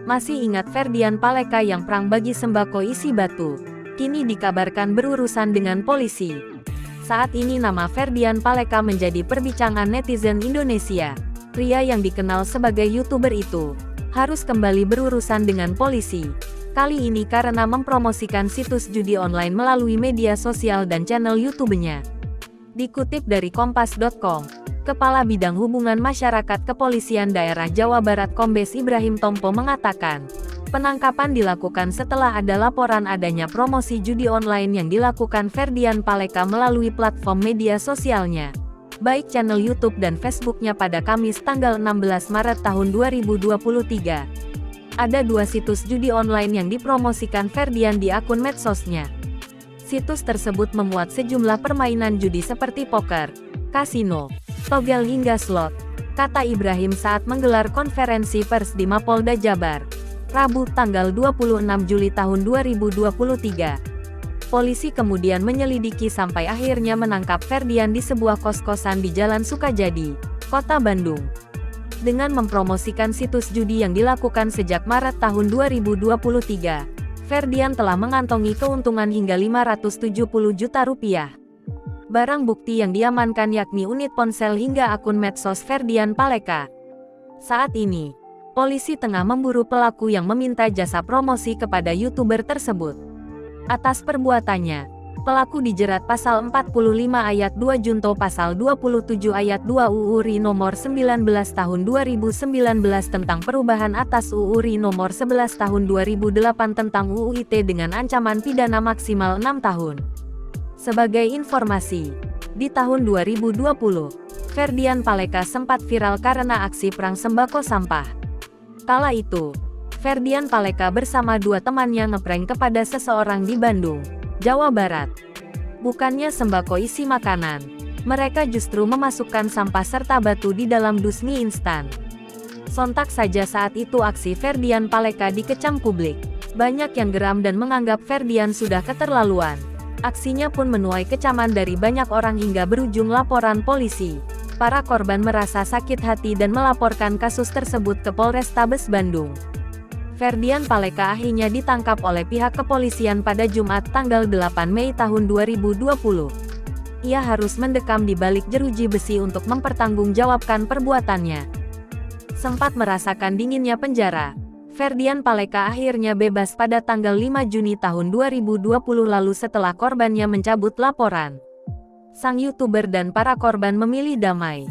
Masih ingat Ferdian Paleka yang perang bagi sembako isi batu? Kini dikabarkan berurusan dengan polisi. Saat ini nama Ferdian Paleka menjadi perbincangan netizen Indonesia. Pria yang dikenal sebagai YouTuber itu harus kembali berurusan dengan polisi. Kali ini karena mempromosikan situs judi online melalui media sosial dan channel YouTube-nya. Dikutip dari Kompas.com, Kepala Bidang Hubungan Masyarakat Kepolisian Daerah Jawa Barat Kombes Ibrahim Tompo mengatakan, penangkapan dilakukan setelah ada laporan adanya promosi judi online yang dilakukan Ferdian Paleka melalui platform media sosialnya, baik channel YouTube dan Facebook-nya pada Kamis tanggal 16 Maret tahun 2023. Ada 2 situs judi online yang dipromosikan Ferdian di akun medsosnya. Situs tersebut memuat sejumlah permainan judi seperti poker, kasino, togel hingga slot, kata Ibrahim saat menggelar konferensi pers di Mapolda Jabar, Rabu tanggal 26 Juli tahun 2023. Polisi kemudian menyelidiki sampai akhirnya menangkap Ferdian di sebuah kos-kosan di Jalan Sukajadi, Kota Bandung. Dengan mempromosikan situs judi yang dilakukan sejak Maret tahun 2023, Ferdian telah mengantongi keuntungan hingga 570 juta rupiah. Barang bukti yang diamankan yakni unit ponsel hingga akun medsos Ferdian Paleka. Saat ini, polisi tengah memburu pelaku yang meminta jasa promosi kepada YouTuber tersebut. Atas perbuatannya, pelaku dijerat pasal 45 ayat 2 junto pasal 27 ayat 2 UU RI nomor 19 tahun 2019 tentang perubahan atas UU RI nomor 11 tahun 2008 tentang UU ITE dengan ancaman pidana maksimal 6 tahun. Sebagai informasi, di tahun 2020, Ferdian Paleka sempat viral karena aksi perang sembako sampah. Kala itu, Ferdian Paleka bersama 2 temannya ngeprank kepada seseorang di Bandung, Jawa Barat. Bukannya sembako isi makanan, mereka justru memasukkan sampah serta batu di dalam dus mie instan. Sontak saja saat itu aksi Ferdian Paleka dikecam publik. Banyak yang geram dan menganggap Ferdian sudah keterlaluan. Aksinya pun menuai kecaman dari banyak orang hingga berujung laporan polisi. Para korban merasa sakit hati dan melaporkan kasus tersebut ke Polrestabes Bandung. Ferdian Paleka akhirnya ditangkap oleh pihak kepolisian pada Jumat tanggal 8 Mei tahun 2020. Ia harus mendekam di balik jeruji besi untuk mempertanggungjawabkan perbuatannya. Sempat merasakan dinginnya penjara, Ferdian Paleka akhirnya bebas pada tanggal 5 Juni tahun 2020 lalu setelah korbannya mencabut laporan. Sang YouTuber dan para korban memilih damai.